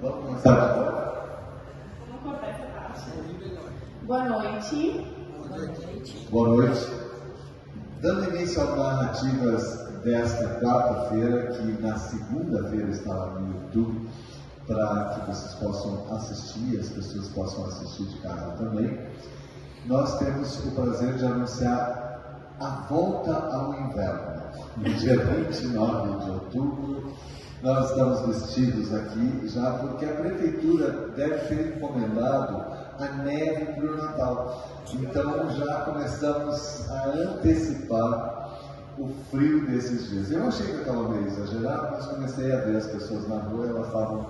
Vamos começar de novo. Vamos cortar essa parte. Boa noite. Boa noite. Dando início às narrativas desta quarta-feira, que na segunda-feira está lá no YouTube, para que vocês possam assistir, as pessoas possam assistir de casa também, nós temos o prazer de anunciar a volta ao inverno. No dia 29 de outubro, nós estamos vestidos aqui já porque a prefeitura deve ter encomendado a neve para o Natal. Então já começamos a antecipar o frio desses dias. Eu achei que eu estava meio exagerado, mas comecei a ver as pessoas na rua, elas estavam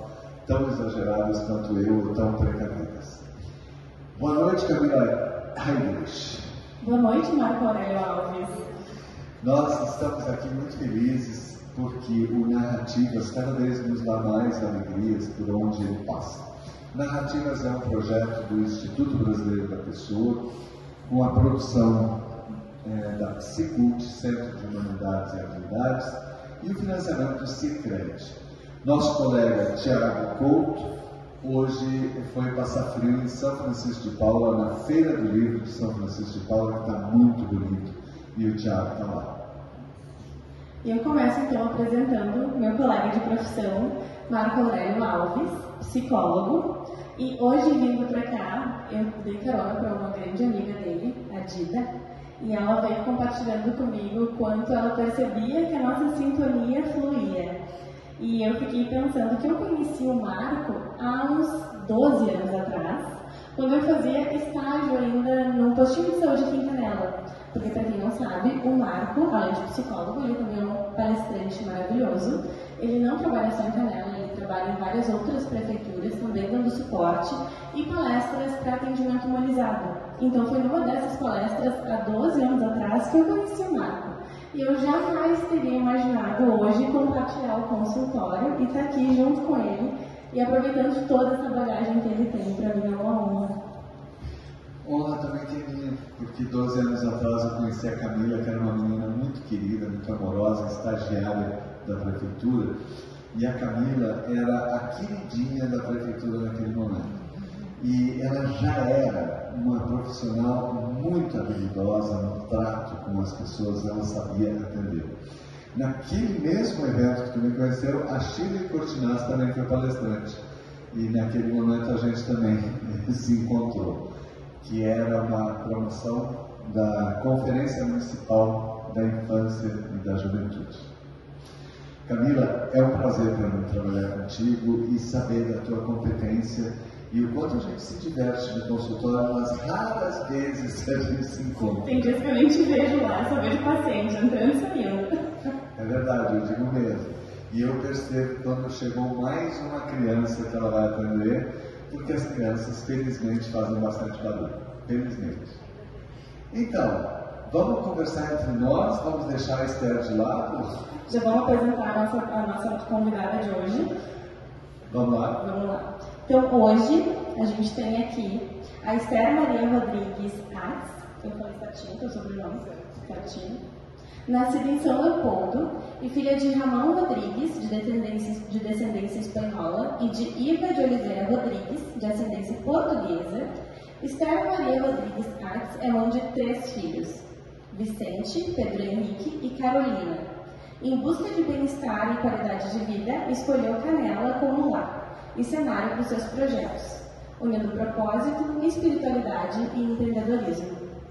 tão exageradas quanto eu, ou tão precavidas. Boa noite, Camila Heinrich. Boa noite, Marco Aurélio Alves. Nós estamos aqui muito felizes porque o Narrativas cada vez nos dá mais alegrias por onde ele passa. Narrativas é um projeto do Instituto Brasileiro da Pessoa, com a produção da Psicult, Centro de Humanidades e Atividades, e o financiamento do Cicred. Nosso colega Tiago Couto, hoje foi passar frio em São Francisco de Paula, na Feira do Livro de São Francisco de Paula, que está muito bonito, e o Tiago está lá. E eu começo então apresentando meu colega de profissão, Marco Aurélio Alves, psicólogo, e hoje vindo para cá, eu dei carona para uma grande amiga dele, a Dida, e ela veio compartilhando comigo o quanto ela percebia que a nossa sintonia fluía. E eu fiquei pensando que eu conheci o Marco há uns 12 anos atrás, quando eu fazia estágio ainda num postinho de saúde aqui em Canela. Porque, para quem não sabe, o Marco, além de psicólogo, ele também é um palestrante maravilhoso. Ele não trabalha só em Canela, ele trabalha em várias outras prefeituras, também dando suporte e palestras para atendimento humanizado. Então, foi numa dessas palestras, há 12 anos atrás, que eu conheci o Marco. E eu jamais teria imaginado hoje compartilhar o consultório e estar aqui junto com ele e aproveitando de toda essa bagagem que ele tem. Para mim é uma honra. Honra também que é minha, porque 12 anos atrás eu conheci a Camila, que era uma menina muito querida, muito amorosa, estagiária da prefeitura, e a Camila era a queridinha da prefeitura naquele momento. E ela já era uma profissional muito habilidosa no trato com as pessoas, ela sabia atender. Naquele mesmo evento que tu me conheceu, a Shirley Cortinaz também foi palestrante, e naquele momento a gente também se encontrou, que era uma promoção da Conferência Municipal da Infância e da Juventude. Camila, é um prazer para mim trabalhar contigo e saber da tua competência e o quanto a gente se diverte no consultório nas raras vezes que a gente se encontra. Tem dias que eu nem te vejo lá, só vejo paciente entrando e saindo. É verdade, eu digo mesmo. E eu percebo quando chegou mais uma criança que ela vai atender, porque as crianças, felizmente, fazem bastante barulho. Felizmente. Então, vamos conversar entre nós, vamos deixar a Esther de lado? Já vamos apresentar a nossa convidada de hoje. Vamos lá? Vamos lá. Então, hoje, a gente tem aqui a Esther Maria Rodrigues Ax, eu falei certinho, que é o sobrenome certinho, nascida em São Leopoldo e filha de Ramão Rodrigues, de descendência espanhola, e de Iva de Oliveira Rodrigues, de ascendência portuguesa. Esther Maria Rodrigues Ax é mãe de 3 filhos, Vicente, Pedro Henrique e Carolina. Em busca de bem-estar e qualidade de vida, escolheu Canela como lar e cenário para os seus projetos, unindo propósito, espiritualidade e empreendedorismo.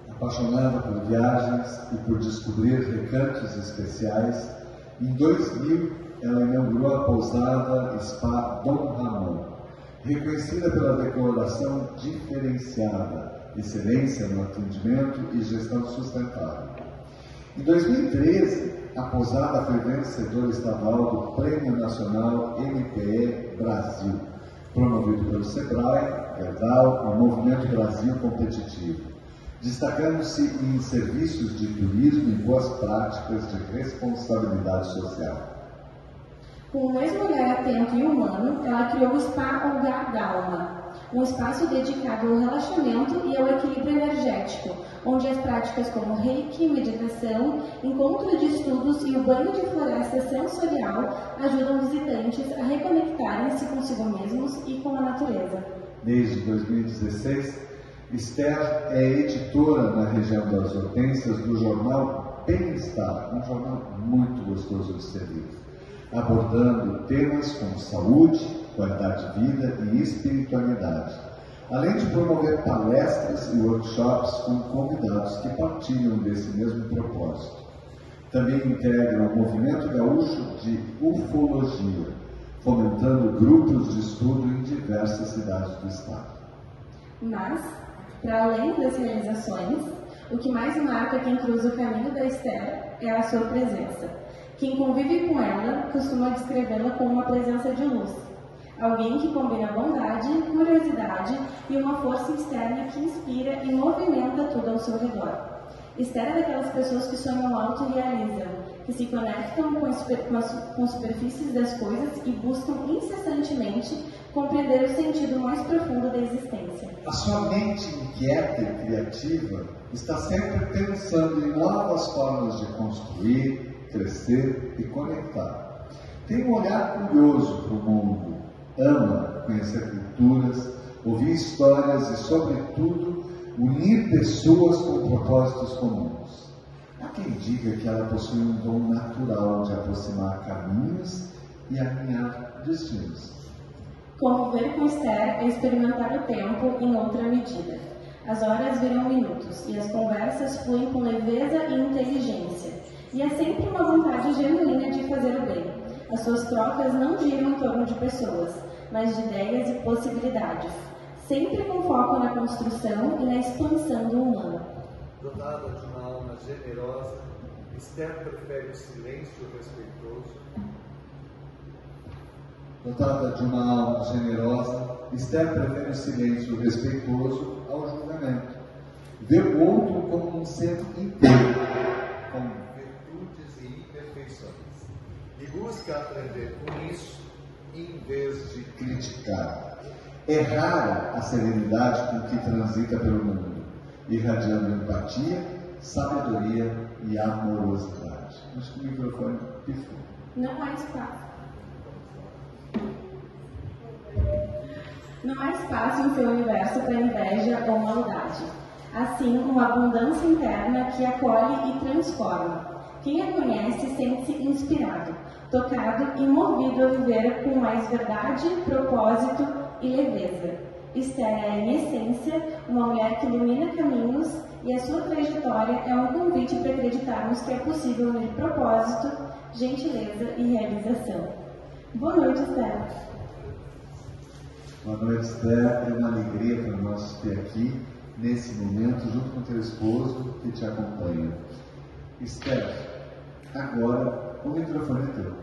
Apaixonada por viagens e por descobrir recantos especiais, em 2000 ela inaugurou a pousada Spa Dom Ramon, reconhecida pela decoração diferenciada, excelência no atendimento e gestão sustentável. Em 2013, a pousada foi vencedora estadual do Prêmio Nacional MPE Brasil, promovido pelo SEBRAE, Gerdau, o Movimento Brasil Competitivo, destacando-se em serviços de turismo e boas práticas de responsabilidade social. Com o mesmo olhar atento e humano, ela criou o Spa Olgar Dalma, um espaço dedicado ao relaxamento e ao equilíbrio energético, onde as práticas como Reiki, meditação, encontro de estudos e o banho de floresta sensorial ajudam visitantes a reconectarem-se consigo mesmos e com a natureza. Desde 2016, Esther é editora na região das Hortênsias do jornal Bem-Estar, um jornal muito gostoso de ser lido, abordando temas como saúde, qualidade de vida e espiritualidade, além de promover palestras e workshops com convidados que partilham desse mesmo propósito. Também integra o movimento gaúcho de ufologia, fomentando grupos de estudo em diversas cidades do estado. Mas, para além das realizações, o que mais marca quem cruza o caminho da Esther é a sua presença. Quem convive com ela costuma descrevê-la como uma presença de luz. Alguém que combina bondade, curiosidade e uma força externa que inspira e movimenta tudo ao seu redor. Esther é daquelas pessoas que sonham alto e realizam, que se conectam com superfícies das coisas e buscam incessantemente compreender o sentido mais profundo da existência. A sua mente inquieta e criativa está sempre pensando em novas formas de construir, crescer e conectar. Tem um olhar curioso para o mundo, ama conhecer culturas, ouvir histórias e, sobretudo, unir pessoas com propósitos comuns. Há quem diga que ela possui um dom natural de aproximar caminhos e alinhar destinos. Conviver com Esther é experimentar o tempo em outra medida. As horas viram minutos e as conversas fluem com leveza e inteligência. E é sempre uma vontade genuína de fazer o bem. As suas trocas não giram em torno de pessoas, mas de ideias e possibilidades, sempre com foco na construção e na expansão do humano. Dotada de uma alma generosa, Esther prefere o silêncio respeitoso. Dotada de uma alma generosa, Esther prefere o silêncio respeitoso ao julgamento. Vê o outro como um ser inteiro, com virtudes e imperfeições, e busca aprender com isso em vez de criticar. É rara a serenidade com que transita pelo mundo, irradiando empatia, sabedoria e amorosidade. Acho que o microfone pifou. Não há espaço. Não há espaço em seu universo para inveja ou maldade. Assim, uma abundância interna que acolhe e transforma. Quem a conhece sente-se inspirado, tocado e movido a viver com mais verdade, propósito e leveza. Esther é, em essência, uma mulher que ilumina caminhos e a sua trajetória é um convite para acreditarmos que é possível unir propósito, gentileza e realização. Boa noite, Esther. Boa noite, Esther. É uma alegria para nós ter aqui, nesse momento, junto com teu esposo que te acompanha. Esther, agora o microfone é teu.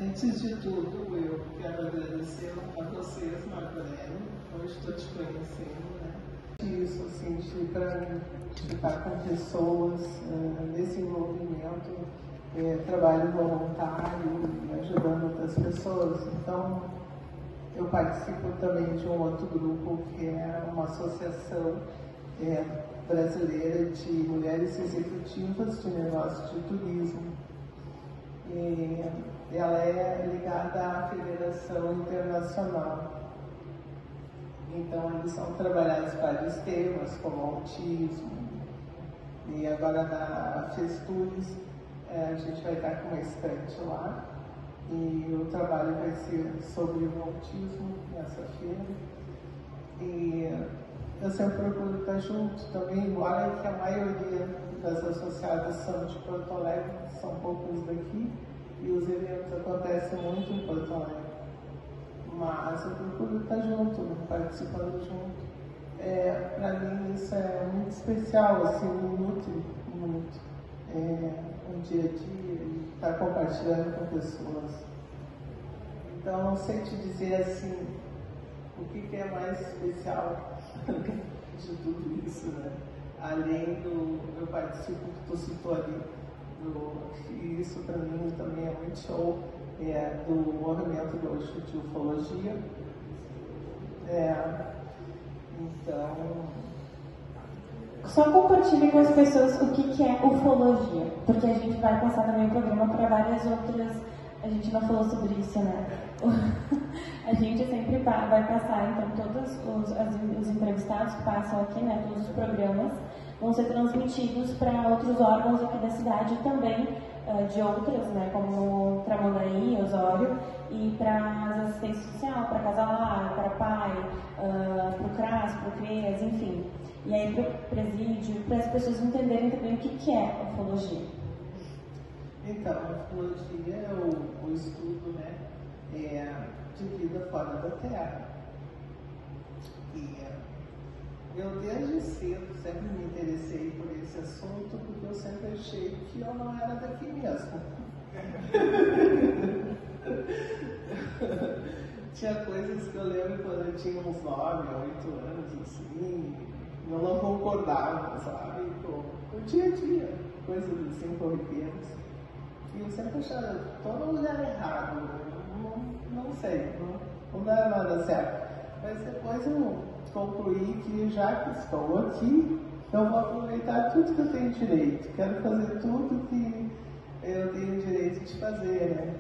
Antes de tudo, eu quero agradecer a vocês, Marco Aurélio. Hoje estou te conhecendo, né? Isso, assim, de estar com pessoas nesse movimento, trabalho voluntário, ajudando outras pessoas. Então, eu participo também de um outro grupo que é uma associação brasileira de mulheres executivas de negócio de turismo. E ela é ligada à Federação Internacional. Então, eles vão trabalhar vários temas, como autismo. E agora na Festuris, a gente vai estar com uma estante lá. E o trabalho vai ser sobre o autismo nessa feira. E eu sempre procuro estar junto também, embora que a maioria das associadas são de Porto Alegre, são poucos daqui, e os eventos acontecem muito em Porto Alegre. Mas eu procuro estar junto, participando junto. Para mim isso é muito especial, assim, me nutre muito. Um dia a dia, estar compartilhando com pessoas. Então, não sei te dizer assim, o que é mais especial de tudo isso, né? Além do, eu participo, que tu citou ali, e isso para mim também é muito show, do movimento Osho de ufologia. Então... Só compartilhe com as pessoas o que é ufologia, porque a gente vai passar também o programa para várias outras. A gente não falou sobre isso, né? A gente sempre vai passar, então, todos os entrevistados que passam aqui, né? Todos os programas vão ser transmitidos para outros órgãos aqui da cidade e também de outras, né? Como Tramandaí, Osório, e para as assistências sociais, para Casalar, para PAI, para o CRAS, para o CREAS, enfim. E aí para o presídio, para as pessoas entenderem também o que é ufologia. Então, a ufologia é o estudo, né, de vida fora da Terra. E eu desde cedo sempre me interessei por esse assunto, porque eu sempre achei que eu não era daqui mesmo. Tinha coisas que eu lembro quando eu tinha uns 9, 8 anos, assim, eu não concordava, sabe, com o dia a dia, coisas assim, corriqueiras. E eu sempre achava, estou no lugar errado, não sei, não dá nada certo. Mas depois eu concluí que já que estou aqui, eu vou aproveitar tudo que eu tenho direito. Quero fazer tudo que eu tenho direito de fazer, né?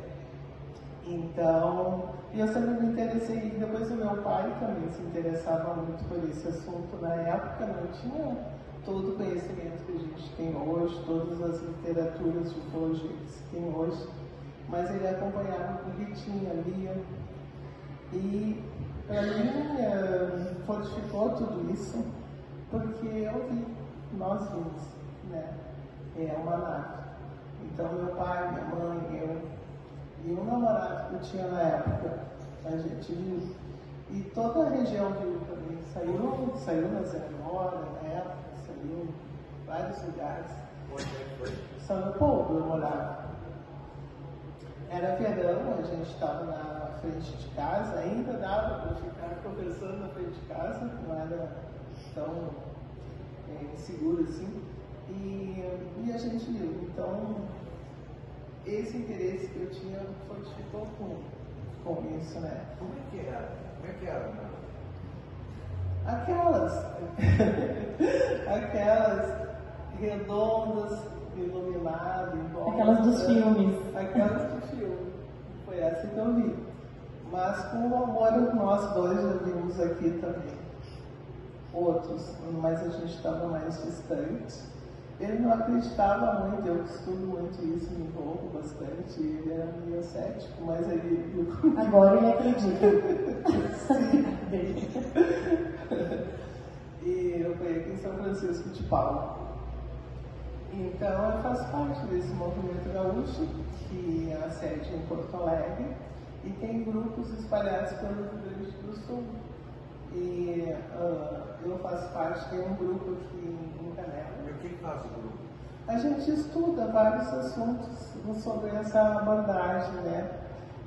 Então, eu sempre me interessei, depois o meu pai também se interessava muito por esse assunto. Na época não tinha todo o conhecimento que a gente tem hoje, todas as literaturas de ufologia que se tem hoje, mas ele acompanhava o que tinha, lia. E para mim fortificou tudo isso, porque eu vi, nós vimos, né? É uma nave. Então meu pai, minha mãe, eu e um namorado que eu tinha na época, a gente viu. E toda a região viu também. Saiu na Zé Mora, na época, saiu em vários lugares. Onde é que foi? São Leopoldo, eu morava. Era verão, a gente estava na frente de casa, ainda dava para ficar conversando na frente de casa, não era tão seguro assim. E a gente viu. Então, esse interesse que eu tinha fortificou com isso, né? Como é que era? Como é que era? Aquelas redondas, iluminadas, Aquelas dos filmes. Aquelas do filme. Foi essa que eu vi. Mas com o amor nós dois já vimos aqui também. Outros, mas a gente estava mais distante. Ele não acreditava muito, eu estudo muito isso, me envolvo bastante. Ele era meio cético, mas ele viu. Agora ele acredita. E eu fui aqui em São Francisco de Paula. Então eu faço parte desse movimento gaúcho, que é a sede em Porto Alegre, e tem grupos espalhados pelo Rio Grande do Sul. E eu faço parte, tem um grupo aqui em Canela. E o que faz o grupo? A gente estuda vários assuntos sobre essa abordagem, né?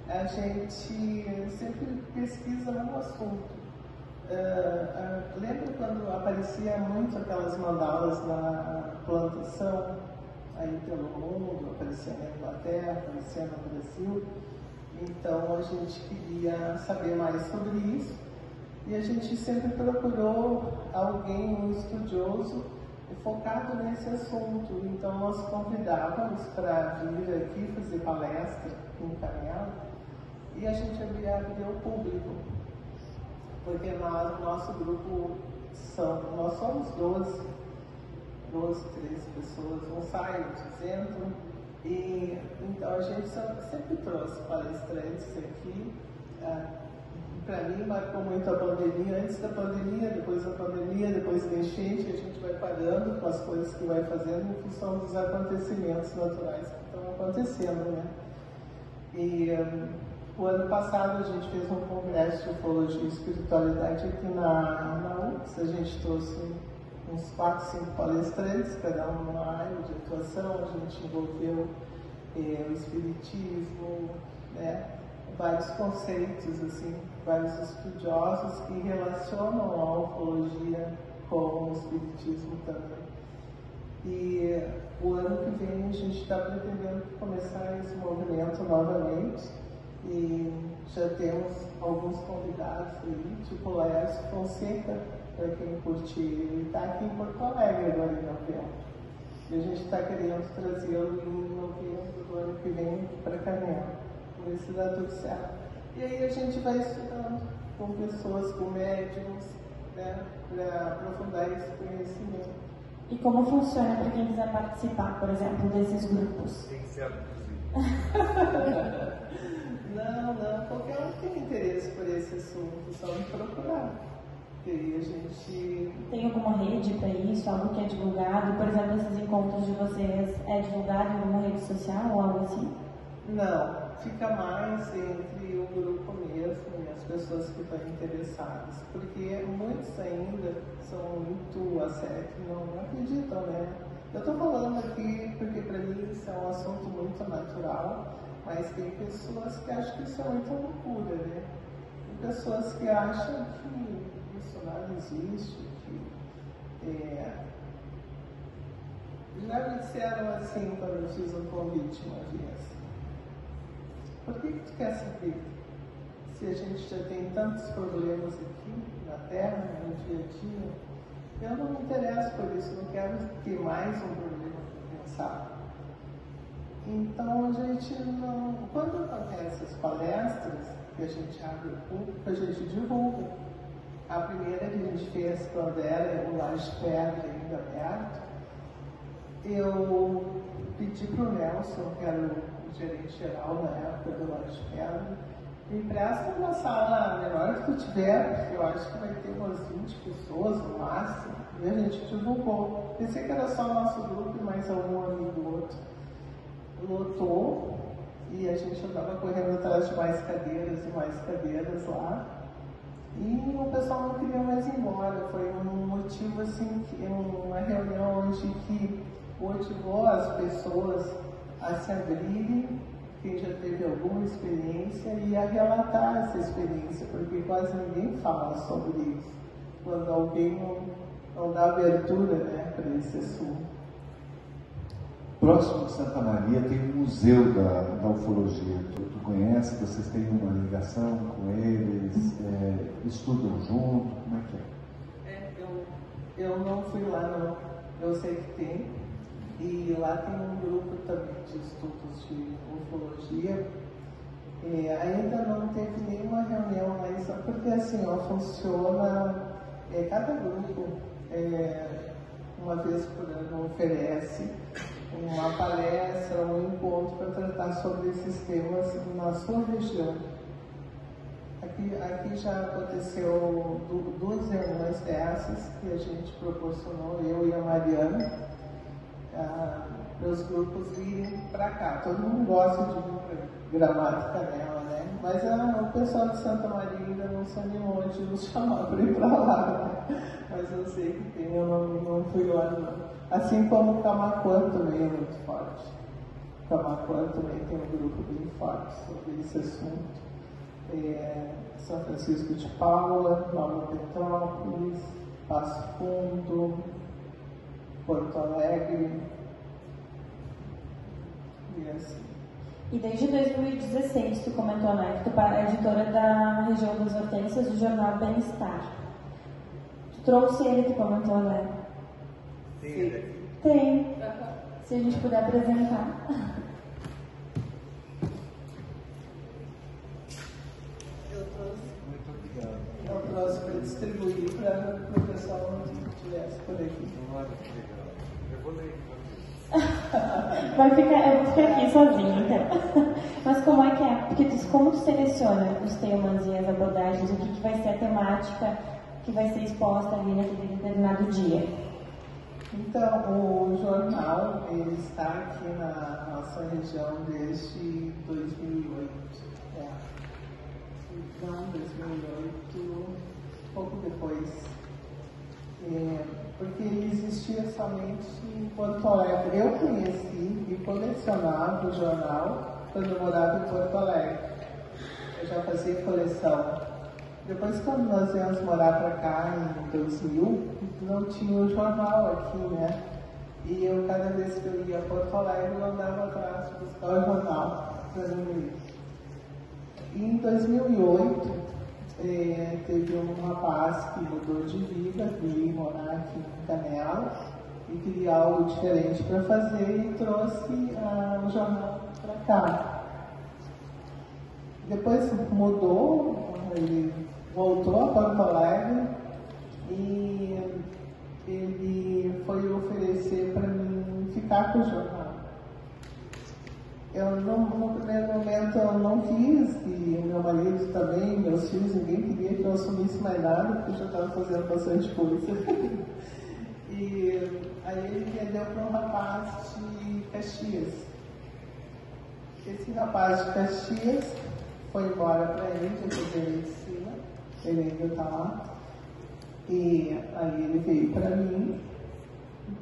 A gente sempre pesquisa um assunto. Lembra quando aparecia muito aquelas mandalas na plantação, aí pelo mundo, aparecia na Inglaterra, aparecia no Brasil? Então a gente queria saber mais sobre isso e a gente sempre procurou alguém, um estudioso, focado nesse assunto. Então nós convidávamos para vir aqui fazer palestra em Canela e a gente abria ao público, porque nosso grupo nós somos 12, 13 pessoas, um sai dizendo, e então a gente sempre trouxe palestrantes aqui. Para mim marcou muito a pandemia, antes da pandemia, depois da pandemia, depois da enchente, a gente vai parando com as coisas que vai fazendo em função dos acontecimentos naturais que estão acontecendo, né? E o ano passado a gente fez um congresso de ufologia e espiritualidade aqui na UFS. A gente trouxe uns 4, 5 palestrantes, cada um numa área de atuação. A gente envolveu o espiritismo, né? Vários conceitos, assim, vários estudiosos que relacionam a ufologia com o espiritismo também. E o ano que vem a gente está pretendendo começar esse movimento novamente. Já temos alguns convidados aí, tipo o Laércio Fonseca, para quem curte, ele está aqui em Porto Alegre agora em novembro. E a gente está querendo trazê-lo em novembro do ano que vem para Canela, para ver se dá tudo certo. E aí a gente vai estudando com pessoas, com médiums, né, para aprofundar esse conhecimento. E como funciona para quem quiser participar, por exemplo, desses grupos? Tem que ser inclusive. Não, qualquer um que tem interesse por esse assunto, só me procurar. E aí a gente... Tem alguma rede para isso, algo que é divulgado? Por exemplo, esses encontros de vocês é divulgado em alguma rede social ou algo assim? Não, fica mais entre o grupo mesmo e as pessoas que estão interessadas, porque muitos ainda são muito ascéticos, não acreditam, né? Eu estou falando aqui porque para mim isso é um assunto muito natural, mas tem pessoas que acham que isso é muita loucura, né? Tem pessoas que acham que isso nada existe, que já me disseram assim quando eu fiz um convite uma vez. Por que tu quer saber se a gente já tem tantos problemas aqui na Terra, no dia a dia? Eu não me interesso por isso, não quero ter mais um problema para pensar. Então a gente não. Quando acontecem essas palestras, que a gente abre o público, a gente divulga. A primeira que a gente fez quando era o Laje Pedra ainda aberto, eu pedi para o Nelson, que era o gerente geral na época do Laje Pedra, me empresta uma sala menor que tu tiver, porque eu acho que vai ter umas 20 pessoas no máximo, e a gente divulgou. Pensei que era só o nosso grupo e mais algum amigo outro. Lotou, e a gente andava correndo atrás de mais cadeiras e mais cadeiras lá. E o pessoal não queria mais ir embora. Foi um motivo assim, uma reunião onde que motivou as pessoas a se abrirem, quem já teve alguma experiência, e a relatar essa experiência, porque quase ninguém fala sobre isso, quando alguém não dá abertura, né, para esse assunto. Próximo de Santa Maria tem um museu da ufologia. Tu conhece? Vocês têm uma ligação com eles? Estudam junto? Como é que é? Eu não fui lá, não. Eu sei que tem. E lá tem um grupo também de estudos de ufologia. Ainda não teve nenhuma reunião, mas porque assim, ó, funciona. Cada grupo, uma vez por ano, oferece uma palestra, um encontro para tratar sobre esses temas na sua região. Aqui já aconteceu 2 reuniões dessas que a gente proporcionou, eu e a Mariana, para os grupos virem para cá. Todo mundo gosta de vir para Gramado e Canela, né? Mas o pessoal de Santa Maria ainda não se animou de nos chamar para ir para lá, né? Mas eu sei que tem, eu não fui lá não. Assim como o Camaquã também é muito forte. O Camaquã também tem um grupo bem forte sobre esse assunto. São Francisco de Paula, Nova Petrópolis, Passo Fundo, Porto Alegre, e assim. E desde 2016, tu comentou, né, que tu é editora da região das Hortênsias do jornal Bem-Estar. Tu trouxe ele, tu comentou, né? Tem ele aqui? Tem. Se a gente puder apresentar. Muito obrigado. Eu trouxe para distribuir para o pessoal que estivesse por aqui. Olha que legal. Eu vou ler para Eu vou ficar aqui sozinha, então. Mas como é que é? Porque como tu seleciona os temas e as abordagens, o que vai ser a temática que vai ser exposta ali naquele determinado dia? Então, o jornal ele está aqui na nossa região desde 2008. Então, 2008, pouco depois. Porque ele existia somente em Porto Alegre. Eu conheci e colecionava o jornal quando eu morava em Porto Alegre. Eu já fazia coleção. Depois, quando nós viemos morar para cá, em 2000, não tinha o jornal aqui, né? E eu, cada vez que eu ia a Porto Alegre, eu andava atrás de buscar o jornal para mim ler. E em 2008, teve um rapaz que mudou de vida, veio morar aqui em Canela e queria algo diferente para fazer e trouxe o jornal para cá. Depois mudou, ele voltou a Porto Alegre e ele foi oferecer para mim ficar com o jornal. No primeiro momento eu não quis, e meu marido também, meus filhos, ninguém queria que eu assumisse mais nada, porque eu já estava fazendo bastante coisa. E aí ele vendeu para um rapaz de Caxias. Esse rapaz de Caxias foi embora para ele, de fazer medicina, ele ainda está lá. E aí ele veio para mim,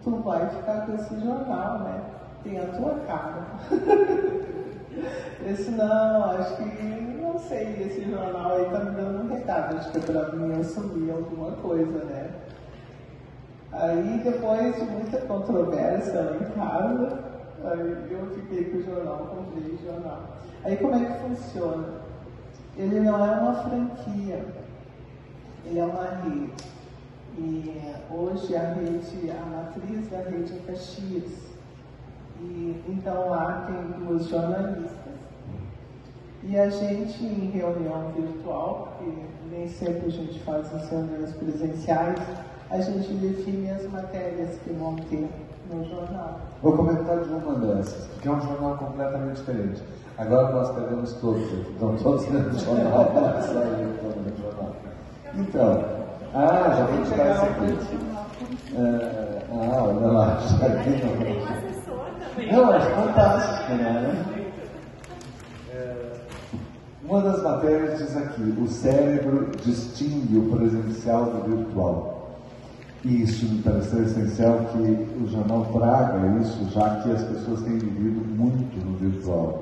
tu vai ficar com esse jornal, né? Tem a tua cara. Eu disse, não, acho que, não sei, esse jornal aí tá me dando um recado, acho que é para mim assumir alguma coisa, né? Aí depois de muita controvérsia lá em casa, aí eu fiquei com o jornal, comprei o jornal. Aí como é que funciona? Ele não é uma franquia, ele é uma rede. E hoje a matriz da rede é Caxias. E então lá tem 2 jornalistas. E a gente, em reunião virtual, porque nem sempre a gente faz as reuniões presenciais, a gente define as matérias que vão ter no jornal. Vou comentar de uma dessas, porque é um jornal completamente diferente. Agora nós pegamos todos, estão todos dentro do jornal, Então, já vou tirar esse aqui. Olha lá, já aqui não, é fantástico, né? Uma das matérias diz aqui, o cérebro distingue o presencial do virtual. E isso me pareceu essencial que o jornal traga isso, já que as pessoas têm vivido muito no virtual.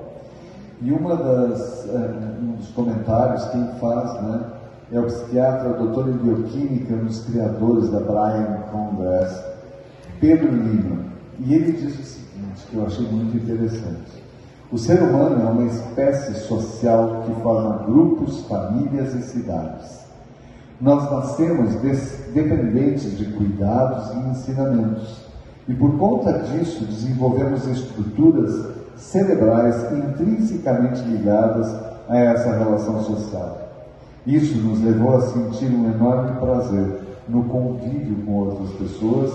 E um dos comentários, quem faz, né, é o psiquiatra, doutor em bioquímica, um dos criadores da Brain Congress, Pedro Lima. E ele diz o seguinte, que eu achei muito interessante. O ser humano é uma espécie social que forma grupos, famílias e cidades. Nós nascemos dependentes de cuidados e ensinamentos. E por conta disso, desenvolvemos estruturas cerebrais intrinsecamente ligadas a essa relação social. Isso nos levou a sentir um enorme prazer no convívio com outras pessoas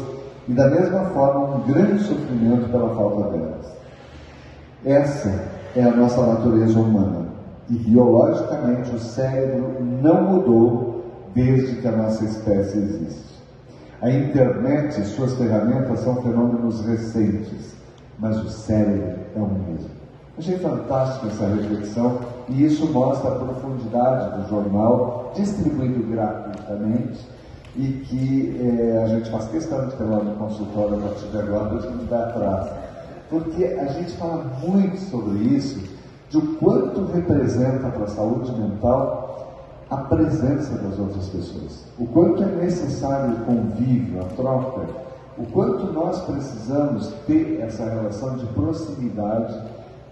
e, da mesma forma, um grande sofrimento pela falta delas. Essa é a nossa natureza humana e, biologicamente, o cérebro não mudou desde que a nossa espécie existe. A internet e suas ferramentas são fenômenos recentes, mas o cérebro é o mesmo. Achei fantástica essa reflexão e isso mostra a profundidade do jornal, distribuído gratuitamente, e que a gente faz questão de ter lá no consultório a partir de agora, a gente vai atrás. Porque a gente fala muito sobre isso, de o quanto representa para a saúde mental a presença das outras pessoas. O quanto é necessário o convívio, a troca, o quanto nós precisamos ter essa relação de proximidade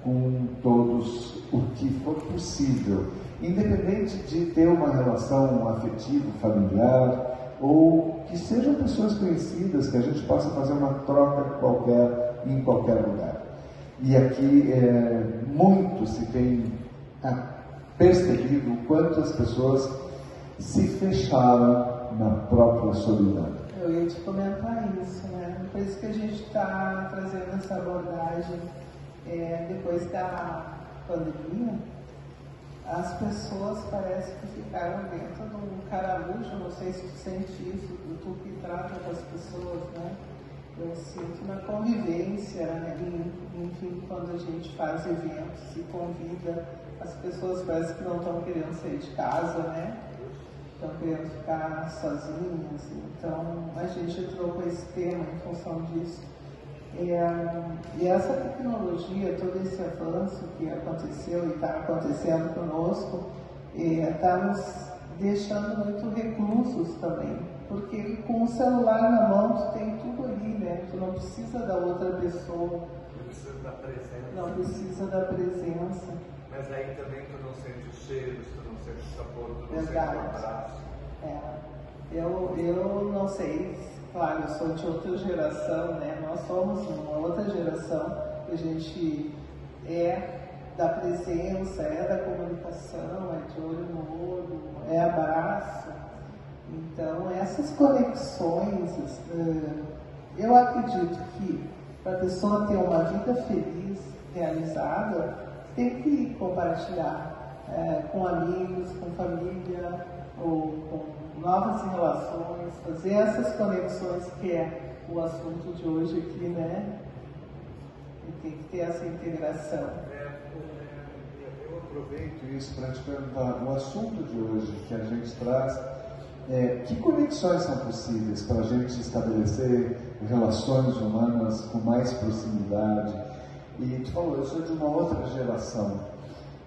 com todos o que for possível, independente de ter uma relação afetiva, familiar, ou que sejam pessoas conhecidas, que a gente possa fazer uma troca qualquer, em qualquer lugar. E aqui muito se tem percebido o quanto as pessoas se fecharam na própria solidão. Eu ia te comentar isso, né? Por isso que a gente está trazendo essa abordagem depois da pandemia. As pessoas parece que ficaram dentro de um caramujo, não sei se tu sente isso, tu que trata com as pessoas, né? Eu sinto na convivência, né? Enfim, quando a gente faz eventos e convida, as pessoas parece que não estão querendo sair de casa, né? Estão querendo ficar sozinhas. Então, a gente trocou esse tema em função disso. E essa tecnologia, todo esse avanço que aconteceu e está acontecendo conosco, está nos deixando muito reclusos também. Porque com o celular na mão, tu tem tudo ali, né? Tu não precisa da outra pessoa. Não precisa da presença. Não precisa da presença. Mas aí também tu não sente o cheiro. você precisa pôr tudo no Verdade. abraço. Eu não sei, claro, eu sou de outra geração, né? Nós somos uma outra geração, a gente é da presença, é da comunicação, é de olho no olho, é abraço. Então, essas conexões, eu acredito que para a pessoa ter uma vida feliz, realizada, tem que compartilhar com amigos, com família, ou com novas relações, fazer essas conexões que é o assunto de hoje aqui, né? E tem que ter essa integração. Eu aproveito isso para te perguntar, o assunto de hoje que a gente traz que conexões são possíveis para a gente estabelecer relações humanas com mais proximidade? E tu falou, eu sou de uma outra geração.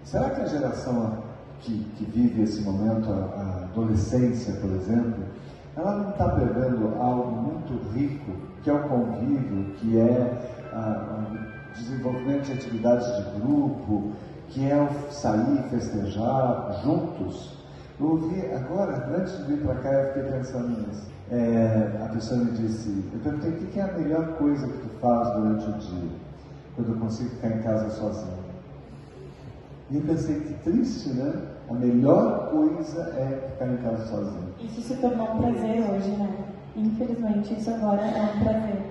Será que a geração que vive esse momento, a adolescência, por exemplo, ela não está perdendo algo muito rico, que é o convívio, que é o desenvolvimento de atividades de grupo, que é o sair, festejar juntos? Eu ouvi agora, antes de vir para cá, eu fiquei pensando nisso. A pessoa me disse, eu perguntei, o que é a melhor coisa que tu faz durante o dia, quando eu consigo ficar em casa sozinho? E eu pensei, que triste, né? A melhor coisa é ficar em casa sozinho. Isso se tornou um prazer hoje, né? Infelizmente, isso agora é um prazer.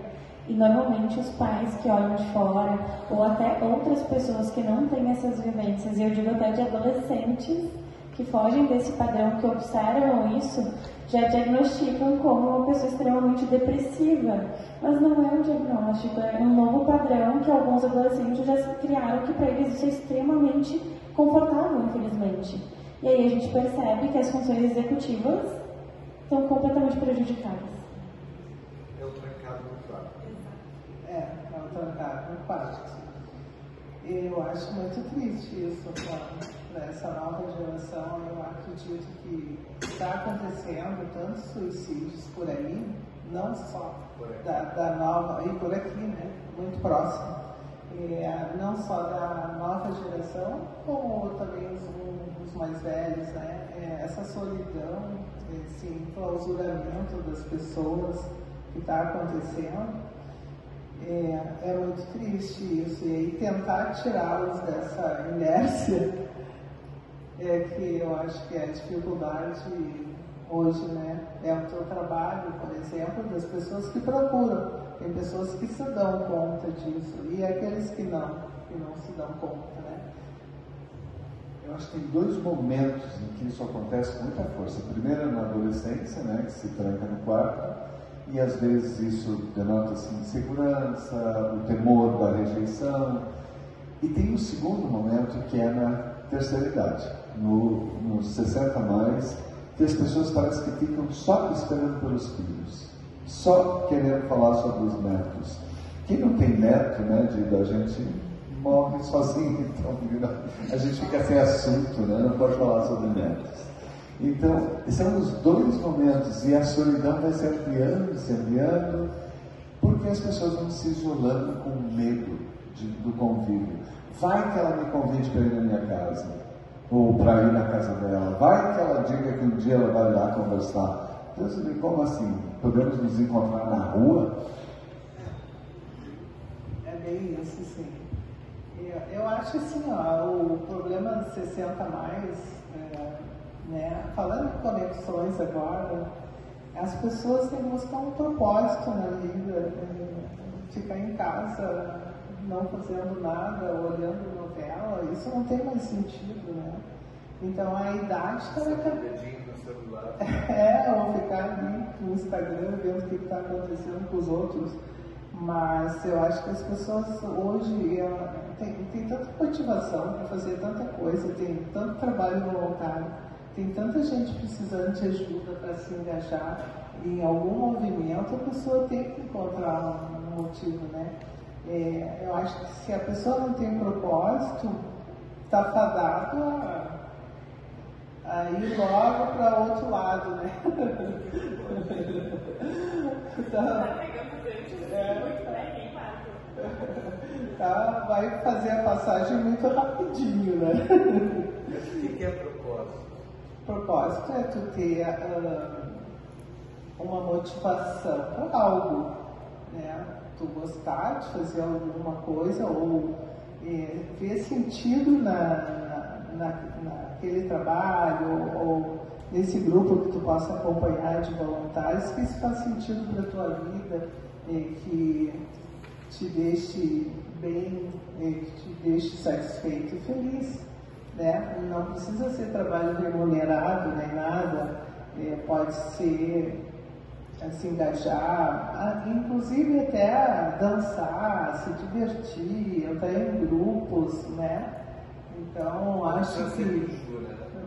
E normalmente os pais que olham de fora, ou até outras pessoas que não têm essas vivências, e eu digo até de adolescentes, que fogem desse padrão, que observam isso, já diagnosticam como uma pessoa extremamente depressiva. Mas não é um diagnóstico, é um novo padrão que alguns adolescentes já criaram, que para eles isso é extremamente confortável, infelizmente. E aí a gente percebe que as funções executivas estão completamente prejudicadas. É o trancado no quarto. É o trancado no quarto. Eu acho muito triste isso para essa nova geração. Eu acredito que está acontecendo tantos suicídios por aí, não só da nova, e por aqui, né, muito próximo, não só da nova geração, como também os mais velhos, né, essa solidão, esse enclausuramento das pessoas que está acontecendo. É muito triste isso, e aí tentar tirá-los dessa inércia que eu acho que é a dificuldade hoje, né? É o teu trabalho, por exemplo, das pessoas que procuram. Tem pessoas que se dão conta disso, e aqueles que não se dão conta, né? Eu acho que tem dois momentos em que isso acontece com muita força. Primeiro é na adolescência, né, que se tranca no quarto, e às vezes isso denota assim, insegurança, o temor da rejeição. E tem um segundo momento que é na terceira idade, nos 60 mais, que as pessoas parecem que ficam só esperando pelos filhos, só querendo falar sobre os netos. Quem não tem neto, né, a gente morre sozinho, então a gente fica sem assunto, né, não pode falar sobre netos. Então, são os dois momentos, e a solidão vai se ampliando, porque as pessoas vão se isolando com medo do convívio. Vai que ela me convide para ir na minha casa, ou para ir na casa dela, vai que ela diga que um dia ela vai lá conversar. Então, você vê, como assim? Podemos nos encontrar na rua? É bem isso, sim. Eu acho assim, o problema dos 60 mais, né, falando de conexões agora, as pessoas têm que buscar um propósito na vida, ficar em casa não fazendo nada, olhando novela, isso não tem mais sentido, né? Então a idade está no celular. ou ficar ali no Instagram vendo o que está acontecendo com os outros. Mas eu acho que as pessoas hoje tem tanta motivação para fazer tanta coisa, tem tanto trabalho voluntário, tem tanta gente precisando de ajuda para se engajar em algum movimento, a pessoa tem que encontrar um motivo, né? Eu acho que se a pessoa não tem propósito, está fadado a ir logo para outro lado, né? Tá, vai fazer a passagem muito rapidinho, né? O que é propósito? propósito é tu ter uma motivação para algo, né? Tu gostar de fazer alguma coisa ou ver sentido naquele trabalho ou nesse grupo que tu possa acompanhar de voluntários, que isso faz sentido para a tua vida, que te deixe bem, que te deixe satisfeito e feliz, né? Não precisa ser trabalho remunerado nem nada, pode ser se engajar, inclusive até dançar, se divertir, entrar em grupos, né? Então acho que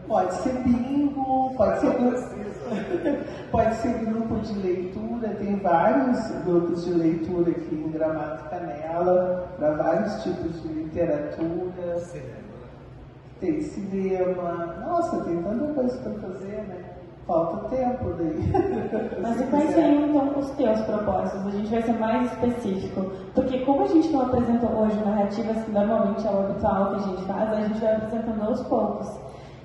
pode ser bingo, pode ser grupo de leitura, tem vários grupos de leitura aqui em Gramado Canela, para vários tipos de literatura. Tem cinema, nossa, tem tanta coisa para fazer, né? Falta tempo daí. Mas e quais seriam então os teus propósitos? A gente vai ser mais específico, porque como a gente não apresentou hoje narrativas, que normalmente é o habitual que a gente faz, a gente vai apresentando aos poucos.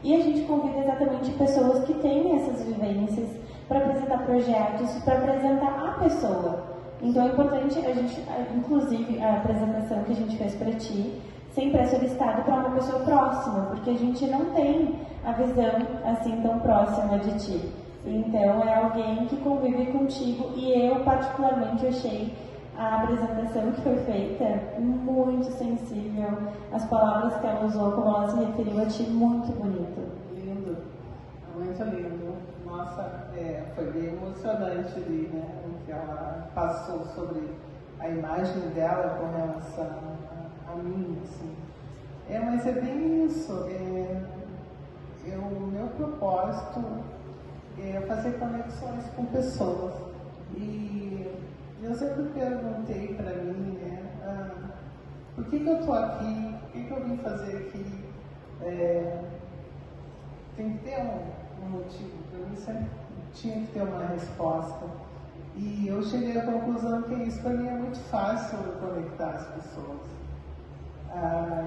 E a gente convida exatamente pessoas que têm essas vivências para apresentar projetos, para apresentar a pessoa. Então é importante a gente, inclusive a apresentação que a gente fez para ti, sempre é solicitado para uma pessoa próxima, porque a gente não tem a visão assim tão próxima de ti. Então é alguém que convive contigo, e eu particularmente achei a apresentação que foi feita muito sensível, as palavras que ela usou, como ela se referiu a ti, muito bonito. Lindo, muito lindo. Nossa, foi bem emocionante ali, né? O que ela passou sobre a imagem dela com relação a mim, assim. Mas é bem isso. O meu propósito é fazer conexões com pessoas. E eu sempre perguntei para mim, né? Por que eu estou aqui? O que eu vim fazer aqui? Tem que ter um motivo. Para mim sempre tinha que ter uma resposta. E eu cheguei à conclusão que isso para mim é muito fácil conectar as pessoas.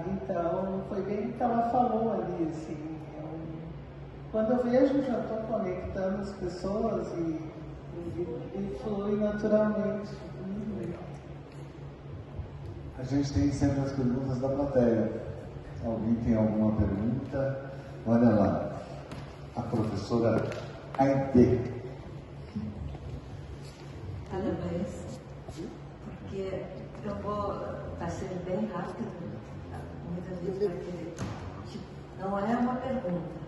Então, foi bem o que ela falou ali, assim, quando eu vejo, já estou conectando as pessoas e flui naturalmente. A gente tem sempre as perguntas da plateia. Alguém tem alguma pergunta? Olha lá, a professora Aide. Parabéns, porque eu vai ser bem rápido. Muitas vezes vai querer. Não é uma pergunta,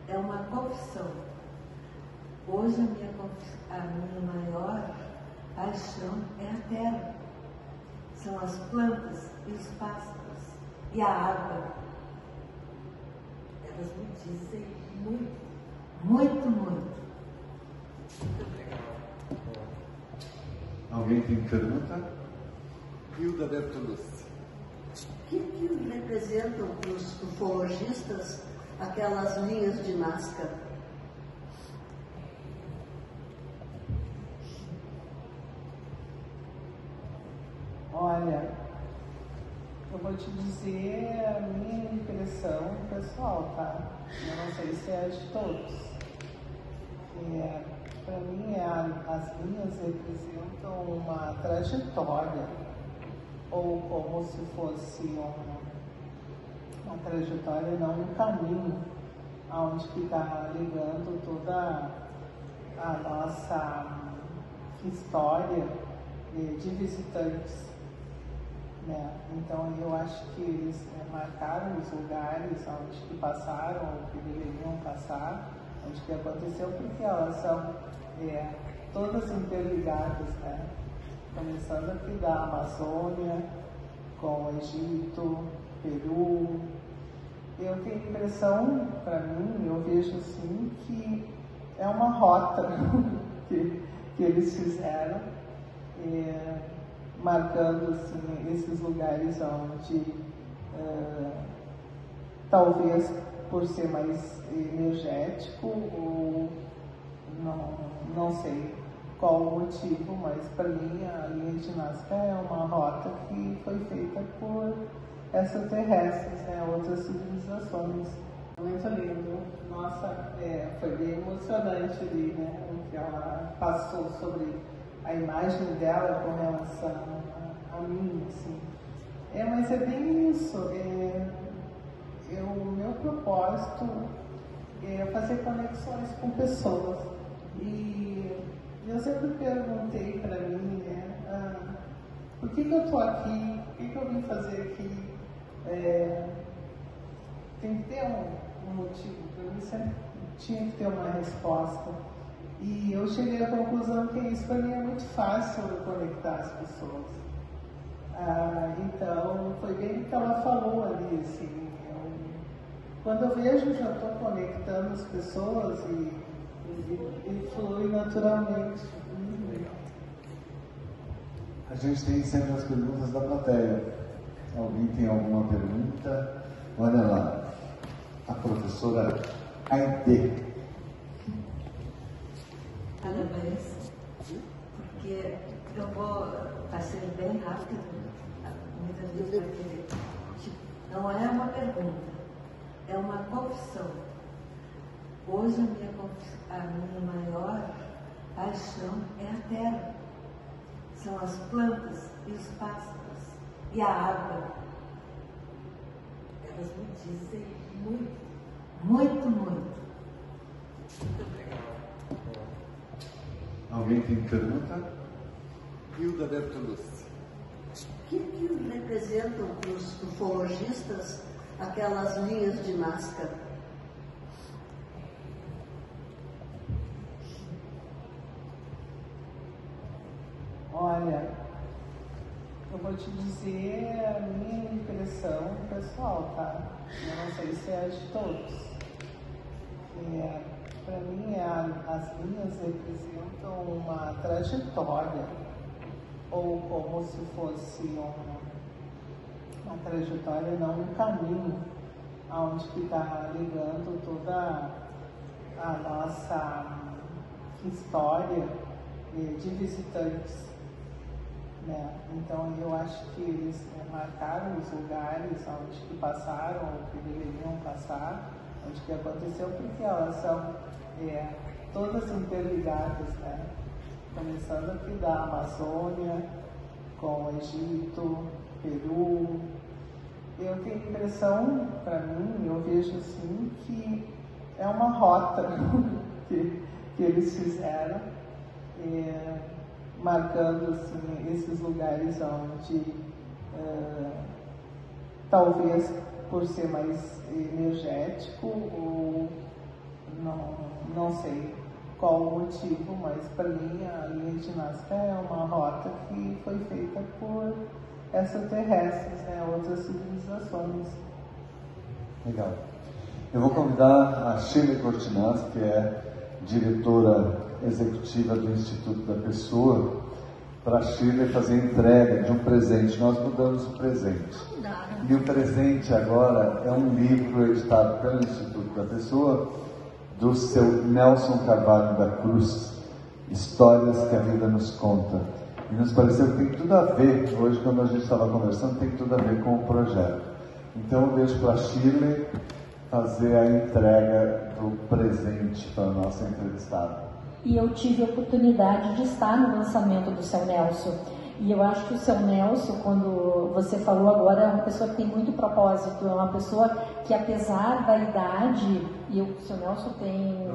é uma confissão. Hoje a minha maior paixão é a terra. São as plantas e os pássaros e a água. Elas me dizem muito, muito, muito. Alguém tem pergunta? Hilda Bertolucci. O que representam para os ufologistas aquelas linhas de Nazca? Olha, eu vou te dizer a minha impressão pessoal, tá? Eu não sei se é de todos. Para mim, as linhas representam uma trajetória, ou como se fosse uma trajetória, não um caminho, onde que está ligando toda a nossa história de visitantes, né? Então eu acho que eles marcaram os lugares onde que passaram, ou que deveriam passar, onde que aconteceu, porque elas são todas interligadas, né? Começando aqui da Amazônia, com o Egito, Peru. Eu tenho a impressão, para mim, eu vejo assim, que é uma rota que eles fizeram, marcando assim, esses lugares onde, talvez por ser mais energético, ou não sei qual o motivo, mas para mim a linha de Nazca é uma rota que foi feita por extraterrestres, né, outras civilizações. Muito lindo. nossa, foi bem emocionante ali, né? O que ela passou sobre a imagem dela com relação a mim, assim. Mas é bem isso. O meu propósito é fazer conexões com pessoas. E eu sempre perguntei para mim, né? Por que eu estou aqui? O que eu vim fazer aqui? Tem que ter um motivo. Para mim sempre tinha que ter uma resposta. E eu cheguei à conclusão que isso para mim é muito fácil conectar as pessoas. Então, foi bem o que ela falou ali, assim. Quando eu vejo, já estou conectando as pessoas e flui naturalmente. A gente tem sempre as perguntas da plateia. Alguém tem alguma pergunta? Olha lá, a professora Aide. Parabéns, porque eu vou ser bem rápido, muitas vezes porque não é uma pergunta, é uma confissão. Hoje a minha maior paixão é a terra, são as plantas e os pássaros e a água. Elas me dizem muito, muito, muito. Muito obrigada. Alguém tem pergunta? Hilda Bertolucci. O que representam para os ufologistas aquelas linhas de Nazca? Olha, eu vou te dizer a minha impressão pessoal, tá? Eu não sei se é de todos. Para mim, as linhas representam uma trajetória, ou como se fosse uma trajetória, não um caminho, onde que está ligando toda a nossa história de visitantes. Né? Então, eu acho que eles marcaram os lugares onde que passaram, ou que deveriam passar, onde que aconteceu, porque elas são todas interligadas, né? Começando aqui da Amazônia, com o Egito, Peru. Eu tenho a impressão, para mim, eu vejo assim, que é uma rota que eles fizeram, marcando assim, esses lugares onde talvez por ser mais energético ou não sei qual o motivo, mas para mim a linha de Nazca é uma rota que foi feita por extraterrestres, né, outras civilizações. Legal. Eu vou convidar a Shirley Cortinaz, que é diretora executiva do Instituto da Pessoa, para a Shirley fazer a entrega de um presente. Nós mudamos o presente. E o presente agora é um livro editado pelo Instituto da Pessoa, do seu Nelson Carvalho da Cruz, Histórias que a Vida nos Conta. E nos pareceu que tem tudo a ver, hoje quando a gente estava conversando, tem tudo a ver com o projeto. Então eu deixo para a Shirley fazer a entrega do presente para a nossa entrevistada. E eu tive a oportunidade de estar no lançamento do seu Nelson. E eu acho que o seu Nelson, quando você falou agora, é uma pessoa que tem muito propósito, é uma pessoa que, apesar da idade, e o seu Nelson tem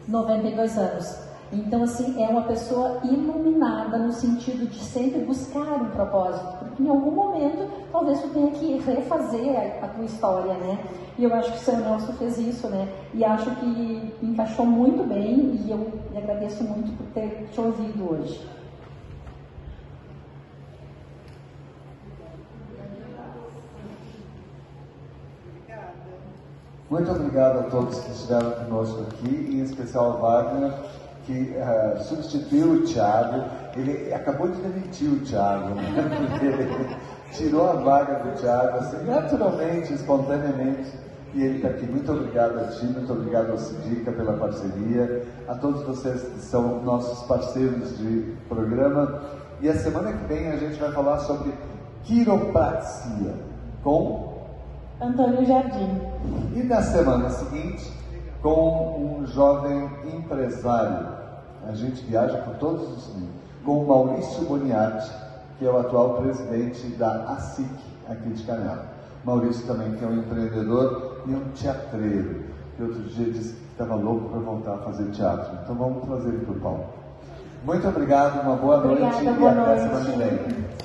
92 anos, então assim, é uma pessoa iluminada no sentido de sempre buscar um propósito, porque em algum momento talvez tu tenha que refazer a tua história, né? E eu acho que o seu Nelson fez isso, né? E acho que encaixou muito bem, e eu lhe agradeço muito por ter te ouvido hoje. Muito obrigado a todos que estiveram conosco aqui, em especial ao Wagner, que substituiu o Thiago. Ele acabou de demitir o Thiago, né? Porque ele tirou a vaga do Thiago, assim, naturalmente, espontaneamente, e ele está aqui. Muito obrigado a ti, muito obrigado ao Sidica pela parceria, a todos vocês que são nossos parceiros de programa. E a semana que vem a gente vai falar sobre quiropraxia com Antônio Jardim. E na semana seguinte, com um jovem empresário. A gente viaja por todos os níveis. Com o Maurício Boniati, que é o atual presidente da ASIC, aqui de Canela. Maurício também, que é um empreendedor e um teatreiro, que outro dia disse que estava louco para voltar a fazer teatro. Então vamos trazer ele para o palco. Muito obrigado, uma boa noite e até semana que vem.